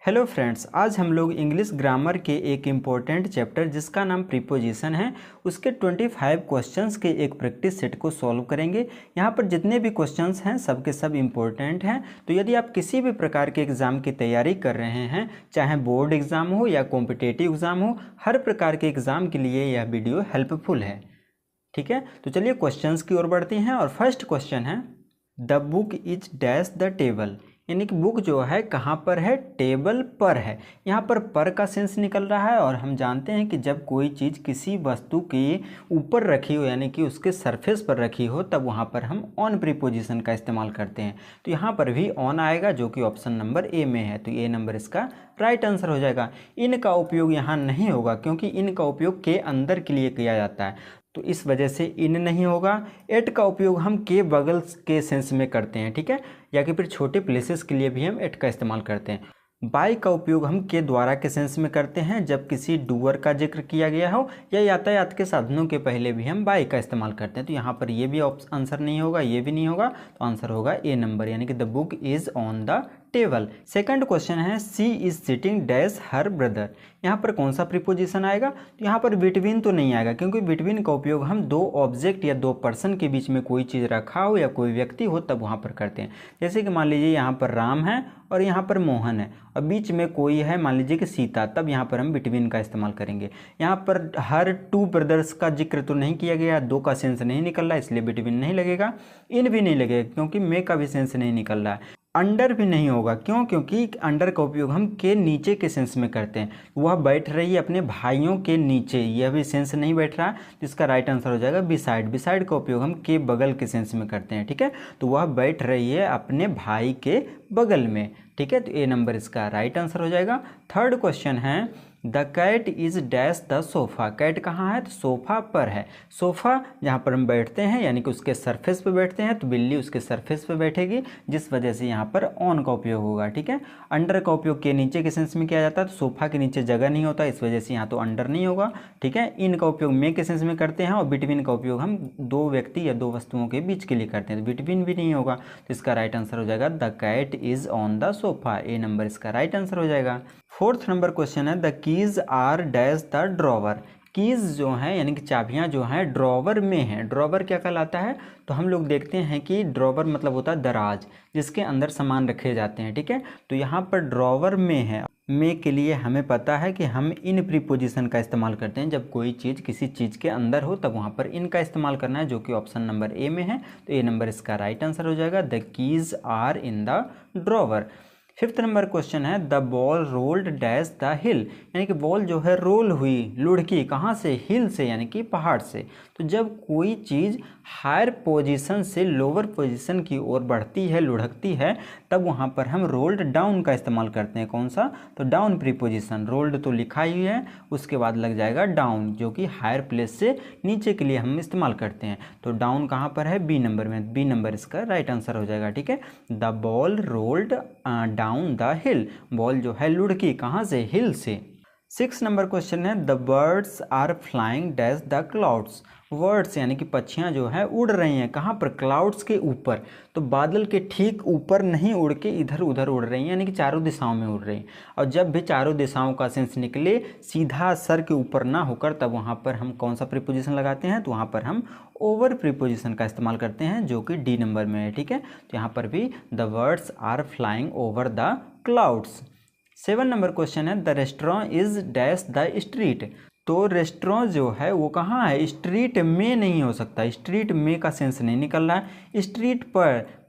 Hello friends, आज हम लोग इंग्लिश ग्रामर के एक इम्पॉर्टेंट चैप्टर जिसका नाम प्रीपोजिशन है उसके 25 क्वेश्चंस के एक प्रैक्टिस सेट को सॉल्व करेंगे। यहाँ पर जितने भी क्वेश्चंस हैं सबके सब इम्पोर्टेंट हैं। तो यदि आप किसी भी प्रकार के एग्ज़ाम की तैयारी कर रहे हैं, चाहे बोर्ड एग्ज़ाम हो या कॉम्पिटेटिव एग्ज़ाम हो, हर प्रकार के एग्ज़ाम के लिए यह वीडियो हेल्पफुल है। ठीक है, तो चलिए क्वेश्चंस की ओर बढ़ते हैं। और फर्स्ट क्वेश्चन है, the book is dash the table, यानी कि बुक जो है कहाँ पर है, टेबल पर है। यहाँ पर का सेंस निकल रहा है और हम जानते हैं कि जब कोई चीज़ किसी वस्तु के ऊपर रखी हो यानी कि उसके सरफेस पर रखी हो तब वहाँ पर हम ऑन प्रीपोजिशन का इस्तेमाल करते हैं। तो यहाँ पर भी ऑन आएगा जो कि ऑप्शन नंबर ए में है, तो ए नंबर इसका राइट आंसर हो जाएगा। इन का उपयोग यहाँ नहीं होगा क्योंकि इन का उपयोग के अंदर के लिए किया जाता है, तो इस वजह से इन नहीं होगा। एट का उपयोग हम के बगल के सेंस में करते हैं, ठीक है, या कि फिर छोटे प्लेसेस के लिए भी हम एट का इस्तेमाल करते हैं। बाय का उपयोग हम के द्वारा के सेंस में करते हैं जब किसी डूअर का जिक्र किया गया हो या यातायात के साधनों के पहले भी हम बाय का इस्तेमाल करते हैं। तो यहाँ पर ये भी आंसर नहीं होगा, ये भी नहीं होगा, तो आंसर होगा ए नंबर, यानी कि the book is on the table. Second question है, she is sitting dash her brother. यहाँ पर कौन सा प्रीपोजिशन आएगा? तो यहाँ पर बिटवीन तो नहीं आएगा क्योंकि बिटवीन का उपयोग हम दो ऑब्जेक्ट या दो पर्सन के बीच में कोई चीज़ रखा हो या कोई व्यक्ति हो तब वहाँ पर करते हैं। जैसे कि मान लीजिए यहाँ पर राम है और यहाँ पर मोहन है और बीच में कोई है, मान लीजिए कि सीता, तब यहाँ पर हम बिटवीन का इस्तेमाल करेंगे। यहाँ पर हर टू ब्रदर्स का जिक्र तो नहीं किया गया, दो का सेंस नहीं निकल रहा, इसलिए बिटवीन नहीं लगेगा। इन भी नहीं लगेगा क्योंकि मे का भी सेंस नहीं निकल रहा है। अंडर भी नहीं होगा, क्यों? क्योंकि अंडर का उपयोग हम के नीचे के सेंस में करते हैं। वह बैठ रही है अपने भाइयों के नीचे, यह भी सेंस नहीं बैठ रहा, जिसका राइट आंसर हो जाएगा बिसाइड। बिसाइड का उपयोग हम के बगल के सेंस में करते हैं, ठीक है, तो वह बैठ रही है अपने भाई के बगल में, ठीक है, तो ए नंबर इसका राइट आंसर हो जाएगा। थर्ड क्वेश्चन है, the cat is dash the sofa. Cat कहाँ है? तो सोफ़ा पर है। सोफ़ा जहाँ पर हम बैठते हैं यानी कि उसके सरफेस पे बैठते हैं, तो बिल्ली उसके सरफेस पे बैठेगी, जिस वजह से यहाँ पर ऑन का उपयोग होगा, ठीक है। अंडर का उपयोग के नीचे के सेंस में किया जाता है, तो सोफ़ा के नीचे जगह नहीं होता, इस वजह से यहाँ तो अंडर नहीं होगा, ठीक है। इन का उपयोग मे के सेंस में करते हैं और बिटवीन का उपयोग हम दो व्यक्ति या दो वस्तुओं के बीच के लिए करते हैं, तो बिटवीन भी नहीं होगा, तो इसका राइट आंसर हो जाएगा the cat is on the sofa. A number इसका राइट आंसर हो जाएगा। फोर्थ नंबर क्वेश्चन है, the keys are dash the drawer. Keys जो हैं यानी कि चाबियां जो हैं ड्रॉवर में हैं। ड्रॉवर क्या कहलाता है? तो हम लोग देखते हैं कि ड्रॉवर मतलब होता है दराज, जिसके अंदर सामान रखे जाते हैं, ठीक है। तो यहाँ पर ड्रॉवर में है। में के लिए हमें पता है कि हम इन प्रीपोजिशन का इस्तेमाल करते हैं जब कोई चीज़ किसी चीज़ के अंदर हो, तब वहाँ पर इनका इस्तेमाल करना है, जो कि ऑप्शन नंबर ए में है, तो ए नंबर इसका राइट आंसर हो जाएगा। The keys are in the drawer. Fifth number question है, the ball rolled dash the hill, यानी कि बॉल जो है रोल हुई, लुढ़की, कहाँ से? हिल से, यानी कि पहाड़ से। तो जब कोई चीज़ हायर पोजीशन से लोअर पोजीशन की ओर बढ़ती है, लुढ़कती है, तब वहाँ पर हम रोल्ड डाउन का इस्तेमाल करते हैं। कौन सा? तो डाउन प्रीपोजिशन। रोल्ड तो लिखा ही है, उसके बाद लग जाएगा डाउन, जो कि हायर प्लेस से नीचे के लिए हम इस्तेमाल करते हैं। तो डाउन कहाँ पर है? बी नंबर में, बी नंबर इसका राइट आंसर हो जाएगा, ठीक है। The ball rolled down the hill. Ball जो है लुढ़की, कहाँ से? हिल से। 6 नंबर क्वेश्चन है, the birds are flying dash the clouds. Words यानी कि पक्षियाँ जो है उड़ रही हैं, कहाँ पर? क्लाउड्स के ऊपर। तो बादल के ठीक ऊपर नहीं उड़ के इधर उधर उड़ रही हैं, यानी कि चारों दिशाओं में उड़ रही हैं। और जब भी चारों दिशाओं का सेंस निकले सीधा सर के ऊपर ना होकर, तब वहाँ पर हम कौन सा प्रीपोजिशन लगाते हैं? तो वहाँ पर हम ओवर प्रीपोजिशन का इस्तेमाल करते हैं, जो कि डी नंबर में है, ठीक है। तो यहाँ पर भी the birds are flying over the clouds. 7 number question है, the restaurant is dash the street. तो रेस्टोरेंट जो है वो कहाँ है? स्ट्रीट में नहीं हो सकता, स्ट्रीट में का सेंस नहीं निकल रहा है। स्ट्रीट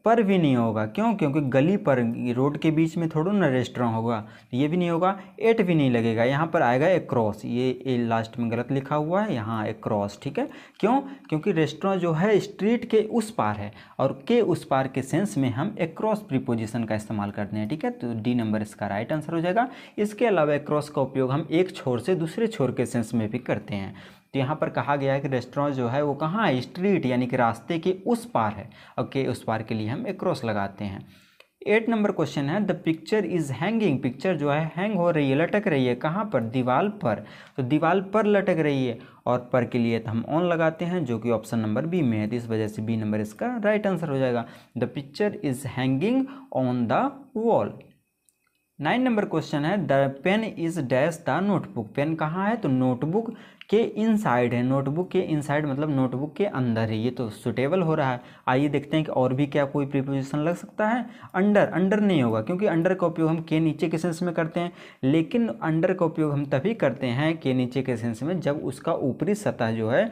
पर भी नहीं होगा, क्यों? क्योंकि गली पर, रोड के बीच में थोड़ा ना रेस्टोरेंट होगा, तो ये भी नहीं होगा। एट भी नहीं लगेगा, यहाँ पर आएगा एक्रॉस, ये ए लास्ट में गलत लिखा हुआ है, यहाँ एक्रॉस, ठीक है। क्यों? क्योंकि रेस्टोरेंट जो है स्ट्रीट के उस पार है और के उस पार के सेंस में हम एक्रॉस प्रीपोजिशन का इस्तेमाल करते हैं, ठीक है। तो डी नंबर इसका राइट आंसर हो जाएगा। इसके अलावा एक्रॉस का उपयोग हम एक छोर से दूसरे छोर के सेंस में भी करते हैं। तो यहाँ पर कहा गया है कि रेस्टोरेंट जो है वो कहाँ है? स्ट्रीट यानी कि रास्ते के उस पार है, और के उस पार के लिए हम एक्रॉस लगाते हैं। 8 नंबर क्वेश्चन है, the picture is hanging. Picture जो है हैंग हो रही है, लटक रही है, कहाँ पर? दीवार पर। तो दीवार पर लटक रही है और पर के लिए तो हम ऑन लगाते हैं, जो कि ऑप्शन नंबर बी में है, तो इस वजह से बी नंबर इसका राइट आंसर हो जाएगा। The picture is hanging on the wall. 9 number question है the pen is dash the notebook. Pen कहाँ है? तो नोटबुक के इनसाइड है। नोटबुक के इनसाइड मतलब नोटबुक के अंदर है। ये तो सुटेबल हो रहा है। आइए देखते हैं कि और भी क्या कोई प्रीपोजिशन लग सकता है। अंडर, अंडर नहीं होगा क्योंकि अंडर का उपयोग हम के नीचे के सेंस में करते हैं, लेकिन अंडर का उपयोग हम तभी करते हैं के नीचे के सेंस में जब उसका ऊपरी सतह जो है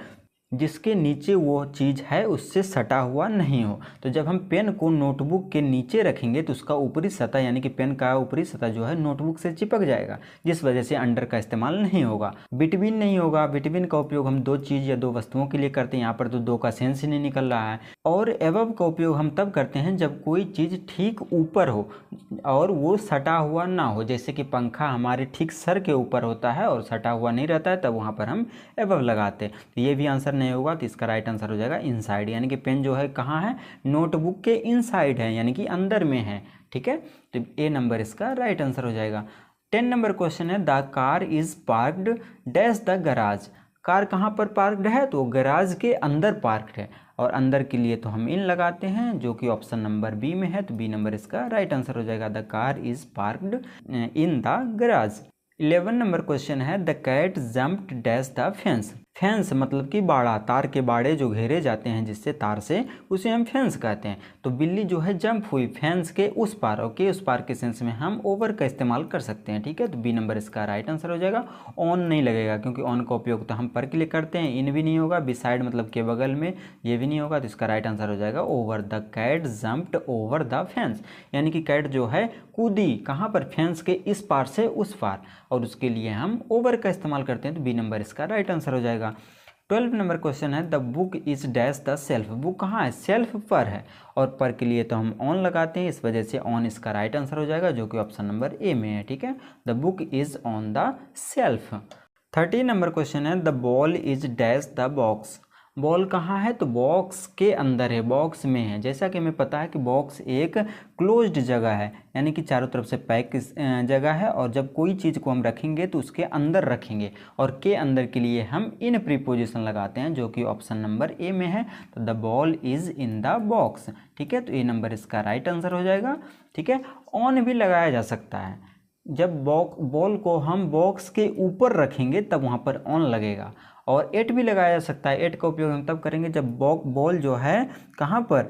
जिसके नीचे वो चीज़ है उससे सटा हुआ नहीं हो। तो जब हम पेन को नोटबुक के नीचे रखेंगे तो उसका ऊपरी सतह यानी कि पेन का ऊपरी सतह जो है नोटबुक से चिपक जाएगा, जिस वजह से अंडर का इस्तेमाल नहीं होगा। बिटवीन नहीं होगा। बिटवीन का उपयोग हम दो चीज़ या दो वस्तुओं के लिए करते हैं, यहाँ पर तो दो का सेंस ही नहीं निकल रहा है। और एबव का उपयोग हम तब करते हैं जब कोई चीज़ ठीक ऊपर हो और वो सटा हुआ ना हो। जैसे कि पंखा हमारे ठीक सर के ऊपर होता है और सटा हुआ नहीं रहता है, तब वहाँ पर हम एबव लगाते हैं। तो ये भी आंसर नहीं होगा, तो इसका राइट आंसर हो जाएगा इनसाइड, यानी कि पेन जो है कहाँ है? नोटबुक के इनसाइड है, यानी कि अंदर में है। ठीक है, तो ए नंबर इसका राइट आंसर हो जाएगा। 10 नंबर क्वेश्चन है the car is parked dash the garage. Car कहाँ पर पार्क्ड है? तो गराज के अंदर पार्क्ड है, और अंदर के लिए तो हम इन लगाते हैं जो कि ऑप्शन नंबर बी में है, तो बी नंबर इसका राइट आंसर हो जाएगा। The car is parked in the garage. 11 number question है the cat jumped dash the fence. Fence मतलब कि बाड़ा, तार के बाड़े जो घेरे जाते हैं जिससे तार से, उसे हम फेंस कहते हैं। तो बिल्ली जो है जंप हुई फेंस के उस पार, ओके, उस पार के सेंस में हम ओवर का इस्तेमाल कर सकते हैं। ठीक है, तो बी नंबर इसका राइट आंसर हो जाएगा। ऑन नहीं लगेगा क्योंकि ऑन का उपयोग तो हम पर के लिए करते हैं। इन भी नहीं होगा। बिसाइड मतलब के बगल में, ये भी नहीं होगा, तो इसका राइट आंसर हो जाएगा over. The cat jumped over the fence, यानी कि कैट जो है कूदी कहाँ पर? फेंस के इस पार से उस पार, और उसके लिए हम ओवर का इस्तेमाल करते हैं, तो बी नंबर इसका राइट आंसर हो जाएगा। 12 नंबर क्वेश्चन है the book is dash the self. Book कहाँ है? सेल्फ पर है, और पर के लिए तो हम ऑन लगाते हैं, इस वजह से ऑन इसका राइट आंसर हो जाएगा, जो कि ऑप्शन नंबर ए में है। ठीक है, the book is on the shelf. 13 number question है the ball is dash the box. Ball कहाँ है? तो बॉक्स के अंदर है, बॉक्स में है। जैसा कि हमें पता है कि बॉक्स एक क्लोज्ड जगह है, यानी कि चारों तरफ से पैक जगह है, और जब कोई चीज़ को हम रखेंगे तो उसके अंदर रखेंगे, और के अंदर के लिए हम इन प्रीपोजिशन लगाते हैं, जो कि ऑप्शन नंबर ए में है। तो the ball is in the box. ठीक है, तो ए नंबर इसका राइट आंसर हो जाएगा। ठीक है, ऑन भी लगाया जा सकता है। जब बॉल को हम बॉक्स के ऊपर रखेंगे तब वहाँ पर ऑन लगेगा, और एट भी लगाया जा सकता है। एट का उपयोग हम तब करेंगे जब बॉल जो है कहाँ पर?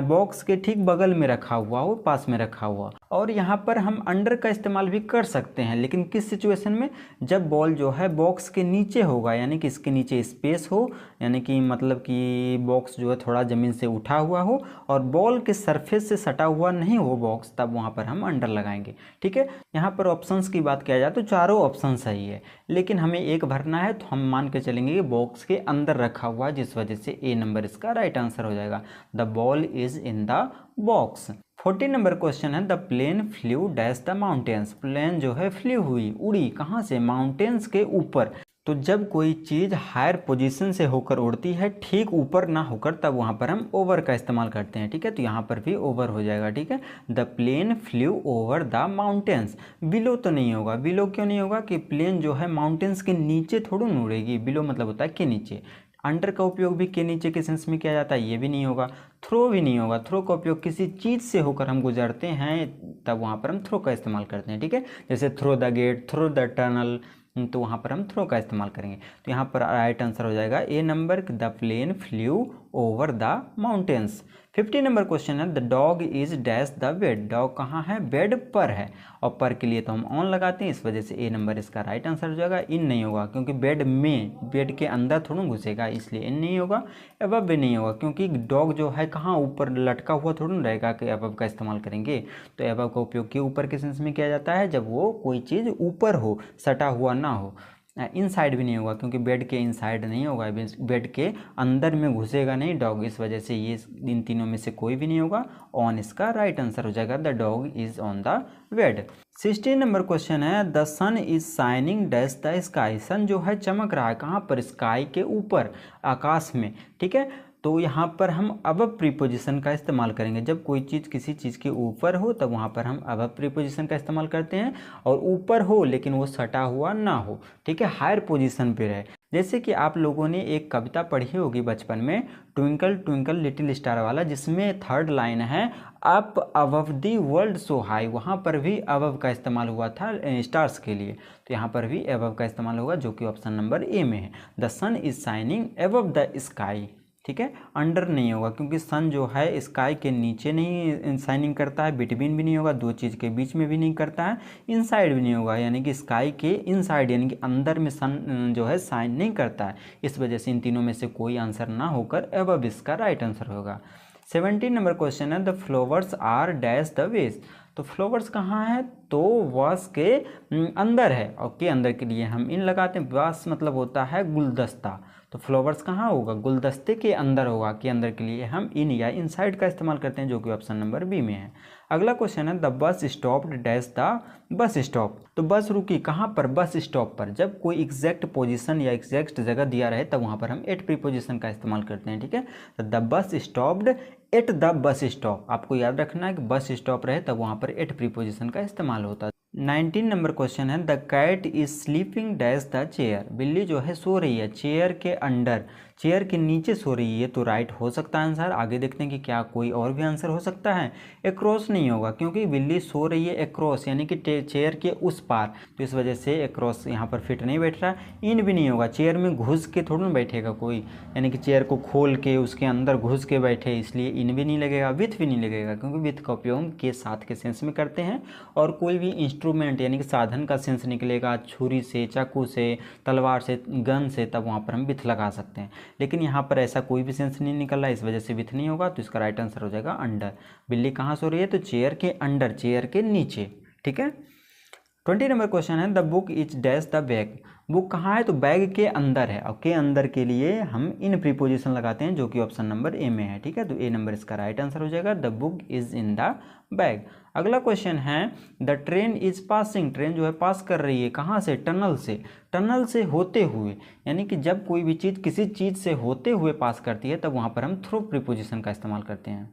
बॉक्स के ठीक बगल में रखा हुआ हो, पास में रखा हुआ। और यहाँ पर हम अंडर का इस्तेमाल भी कर सकते हैं, लेकिन किस सिचुएशन में? जब बॉल जो है बॉक्स के नीचे होगा, यानी कि इसके नीचे स्पेस हो, यानी कि मतलब कि बॉक्स जो है थोड़ा ज़मीन से उठा हुआ हो और बॉल के सरफेस से सटा हुआ नहीं हो बॉक्स, तब वहाँ पर हम अंडर लगाएंगे। ठीक है, यहाँ पर ऑप्शंस की बात किया जाए तो चारों ऑप्शन सही है, लेकिन हमें एक भरना है, तो हम मान के चलेंगे कि बॉक्स के अंदर रखा हुआ है, जिस वजह से ए नंबर इसका राइट आंसर हो जाएगा। The ball is in the box. 14 number question है the plane flew dash the mountains. Plane जो है फ्लू हुई, उड़ी कहाँ से? माउंटेन्स के ऊपर। तो जब कोई चीज़ हायर पोजीशन से होकर उड़ती है, ठीक ऊपर ना होकर, तब वहाँ पर हम ओवर का इस्तेमाल करते हैं। ठीक है, तो यहाँ पर भी ओवर हो जाएगा। ठीक है, the plane flew over the mountains. Below तो नहीं होगा। बिलो क्यों नहीं होगा? कि प्लेन जो है माउंटेन्स के नीचे थोड़ी न उड़ेगी। बिलो मतलब होता है के नीचे। अंडर का उपयोग भी के नीचे के सेंस में किया जाता है, ये भी नहीं होगा। थ्रो भी नहीं होगा। थ्रो का उपयोग किसी चीज़ से होकर हम गुजरते हैं, तब वहाँ पर हम थ्रो का इस्तेमाल करते हैं। ठीक है, जैसे through the gate, through the tunnel, तो वहाँ पर हम थ्रो का इस्तेमाल करेंगे। तो यहाँ पर राइट आंसर हो जाएगा A number, the plane flew over the mountains. 50 number question है the dog is dash the bed. Dog कहाँ है? बेड पर है, और पर के लिए तो हम ऑन लगाते हैं, इस वजह से ए नंबर इसका राइट आंसर हो जाएगा। इन नहीं होगा क्योंकि बेड में, बेड के अंदर थोड़ा घुसेगा, इसलिए इन नहीं होगा। एबव भी नहीं होगा क्योंकि डॉग जो है कहाँ ऊपर लटका हुआ थोड़ा ना रहेगा कि एबव का इस्तेमाल करेंगे। तो एबव का उपयोग के ऊपर के सेंस में किया जाता है जब वो कोई चीज़ ऊपर हो, सटा हुआ ना हो। इनसाइड भी नहीं होगा क्योंकि बेड के इनसाइड नहीं होगा, बेड के अंदर में घुसेगा नहीं डॉग, इस वजह से ये इन तीनों में से कोई भी नहीं होगा। ऑन इसका राइट आंसर हो जाएगा। The dog is on the bed. 16 number question है the sun is shining dash the sky. Sun जो है चमक रहा है कहाँ पर? स्काई के ऊपर, आकाश में। ठीक है, तो यहाँ पर हम अबव प्रीपोजिशन का इस्तेमाल करेंगे। जब कोई चीज़ किसी चीज़ के ऊपर हो तब वहाँ पर हम अबव प्रीपोजिशन का इस्तेमाल करते हैं, और ऊपर हो लेकिन वो सटा हुआ ना हो। ठीक है, हायर पोजीशन पे रहे। जैसे कि आप लोगों ने एक कविता पढ़ी होगी बचपन में, ट्विंकल ट्विंकल लिटिल स्टार वाला, जिसमें थर्ड लाइन है up above the world so high. वहाँ पर भी अबव का इस्तेमाल हुआ था स्टार्स के लिए, तो यहाँ पर भी अबव का इस्तेमाल होगा, जो कि ऑप्शन नंबर ए में है। The sun is shining above the sky, ठीक है, अंडर नहीं होगा क्योंकि सन जो है स्काई के नीचे नहीं शाइनिंग करता है, बिटवीन भी नहीं होगा, दो चीज़ के बीच में भी नहीं करता है, इनसाइड भी नहीं होगा, यानी कि स्काई के इनसाइड यानी कि अंदर में सन जो है शाइन नहीं करता है। इस वजह से इन तीनों में से कोई आंसर ना होकर अबव इसका राइट आंसर होगा। 17 नंबर क्वेश्चन है the flowers are dash the vase. तो फ्लावर्स कहाँ है, तो वॉस के अंदर है, और के अंदर के लिए हम इन लगाते हैं। वॉस मतलब होता है गुलदस्ता, तो फ्लावर्स कहाँ होगा, गुलदस्ते के अंदर होगा, के अंदर के लिए हम इन या इनसाइड का इस्तेमाल करते हैं, जो कि ऑप्शन नंबर बी में है। अगला क्वेश्चन है the bus stopped dash the bus stop. तो बस रुकी कहाँ पर, बस स्टॉप पर। जब कोई एग्जैक्ट पोजीशन या एग्जैक्ट जगह दिया रहे तब वहाँ पर हम एट प्रीपोजिशन का इस्तेमाल करते हैं, ठीक है। तो the bus stopped at the bus stop, आपको याद रखना है कि बस स्टॉप रहे तब वहाँ पर एट प्रीपोजिशन का इस्तेमाल होता है। 19 नंबर क्वेश्चन है the cat is sleeping dash the chair. बिल्ली जो है सो रही है चेयर के अंडर, चेयर के नीचे सो रही है, तो राइट हो सकता है आंसर। आगे देखते हैं कि क्या कोई और भी आंसर हो सकता है। एक्रॉस नहीं होगा क्योंकि बिल्ली सो रही है एक्रॉस यानी कि चेयर के उस पार, तो इस वजह से एक्रॉस यहाँ पर फिट नहीं बैठ रहा। इन भी नहीं होगा, चेयर में घुस के थोड़ा ना बैठेगा कोई, यानी कि चेयर को खोल के उसके अंदर घुस के बैठे, इसलिए इन भी नहीं लगेगा। विथ भी नहीं लगेगा क्योंकि विथ का उपयोग हम के साथ के सेंस में करते हैं, और कोई भी इंस्ट्रूमेंट यानी कि साधन का सेंस निकलेगा, छुरी से, चाकू से, तलवार से, गन से, तब वहाँ पर हम विथ लगा सकते हैं। लेकिन यहाँ पर ऐसा कोई भी सेंस नहीं निकल रहा, इस वजह से विथ नहीं होगा, तो इसका राइट आंसर हो जाएगा अंडर। बिल्ली कहाँ सो रही है, तो चेयर के अंडर, चेयर के नीचे, ठीक है। 20 नंबर क्वेश्चन है the book is dash the bag. Book कहाँ है, तो बैग के अंदर है, और के अंदर के लिए हम इन प्रीपोजिशन लगाते हैं, जो कि ऑप्शन नंबर ए में है, ठीक है। तो ए नंबर इसका राइट आंसर हो जाएगा, the book is in the bag. अगला क्वेश्चन है the train is passing. Train जो है पास कर रही है कहाँ से, टनल से, टनल से होते हुए, यानी कि जब कोई भी चीज़ किसी चीज़ से होते हुए पास करती है तब वहाँ पर हम थ्रू प्रीपोजिशन का इस्तेमाल करते हैं,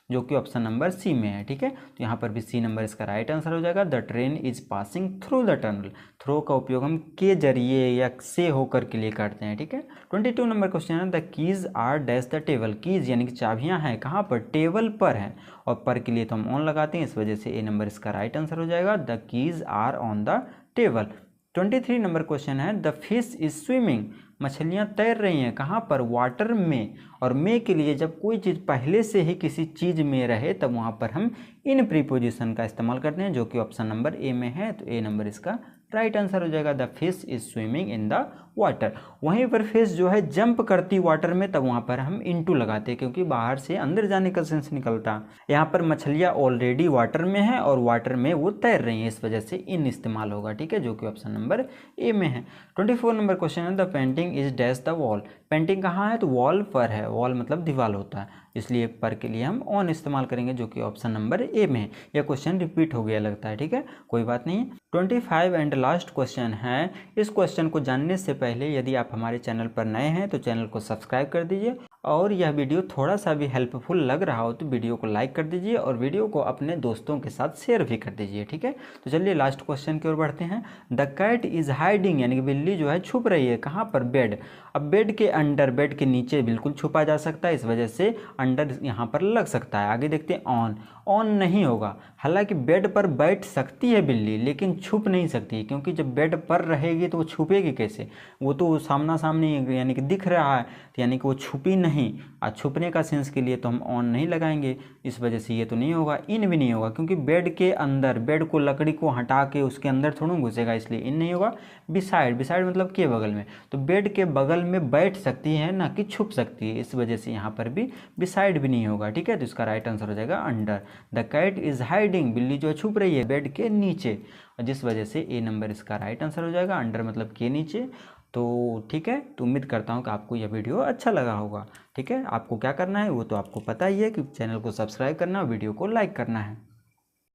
जो कि ऑप्शन नंबर सी में है, ठीक है। तो यहाँ पर भी सी नंबर इसका राइट आंसर हो जाएगा, the train is passing through the tunnel. Through का उपयोग हम के जरिए या से होकर के लिए करते हैं, ठीक है। 22 नंबर क्वेश्चन है the keys are dash the table. Keys यानी कि चाबियां हैं कहाँ पर, टेबल पर हैं, और पर के लिए तो हम ऑन लगाते हैं, इस वजह से ए नंबर इसका राइट आंसर हो जाएगा, the keys are on the table. 23 number question है द फिश इज स्विमिंग। मछलियाँ तैर रही हैं कहाँ पर, वाटर में, और में के लिए जब कोई चीज़ पहले से ही किसी चीज़ में रहे तब वहाँ पर हम इन प्रीपोजिशन का इस्तेमाल करते हैं, जो कि ऑप्शन नंबर ए में है, तो ए नंबर इसका राइट आंसर हो जाएगा, the fish is swimming in the water. वहीं पर फिश जो है जंप करती वाटर में तब वहाँ पर हम इनटू लगाते हैं, क्योंकि बाहर से अंदर जाने का सेंस निकलता। यहाँ पर मछलियाँ ऑलरेडी वाटर में है और वाटर में वो तैर रही हैं, इस वजह से इन इस्तेमाल होगा, ठीक है, जो कि ऑप्शन नंबर ए में है। 24 नंबर क्वेश्चन है the painting is dash the wall. Painting कहाँ है, तो वॉल पर है, वॉल मतलब दीवार होता है, इसलिए पर के लिए हम ऑन इस्तेमाल करेंगे, जो कि ऑप्शन नंबर ए में है। यह क्वेश्चन रिपीट हो गया लगता है, ठीक है, कोई बात नहीं। 25 एंड लास्ट क्वेश्चन है। इस क्वेश्चन को जानने से पहले यदि आप हमारे चैनल पर नए हैं तो चैनल को सब्सक्राइब कर दीजिए, और यह वीडियो थोड़ा सा भी हेल्पफुल लग रहा हो तो वीडियो को लाइक कर दीजिए, और वीडियो को अपने दोस्तों के साथ शेयर भी कर दीजिए, ठीक है। तो चलिए लास्ट क्वेश्चन की ओर बढ़ते हैं। द कैट इज हाइडिंग, यानी कि बिल्ली जो है छुप रही है कहाँ पर, बेड। अब बेड के अंडर, बेड के नीचे बिल्कुल छुपा जा सकता है, इस वजह से अंडर यहाँ पर लग सकता है। आगे देखते हैं ऑन, ऑन नहीं होगा, हालांकि बेड पर बैठ सकती है बिल्ली लेकिन छुप नहीं सकती, क्योंकि जब बेड पर रहेगी तो वो छुपेगी कैसे, वो तो सामना सामनी यानी कि दिख रहा है, तो यानी कि वो छुपी नहीं। और छुपने का सेंस के लिए तो हम ऑन नहीं लगाएंगे, इस वजह से ये तो नहीं होगा। इन भी नहीं होगा क्योंकि बेड के अंदर, बेड को लकड़ी को हटा के उसके अंदर थोड़ा घुसेगा, इसलिए इन नहीं होगा। बिसाइड, बिसाइड मतलब के बगल में, तो बेड के बगल में बैठ सकती है ना कि छुप सकती है, इस वजह से यहाँ पर भी बिसाइड भी नहीं होगा, ठीक है। तो इसका राइट आंसर हो जाएगा under. The cat is hiding, बिल्ली जो छुप रही है बेड के नीचे, जिस वजह से ए नंबर इसका राइट आंसर हो जाएगा, अंडर मतलब के नीचे। तो ठीक है, तो उम्मीद करता हूँ कि आपको यह वीडियो अच्छा लगा होगा, ठीक है। आपको क्या करना है वो तो आपको पता ही है कि चैनल को सब्सक्राइब करना, वीडियो को लाइक करना है।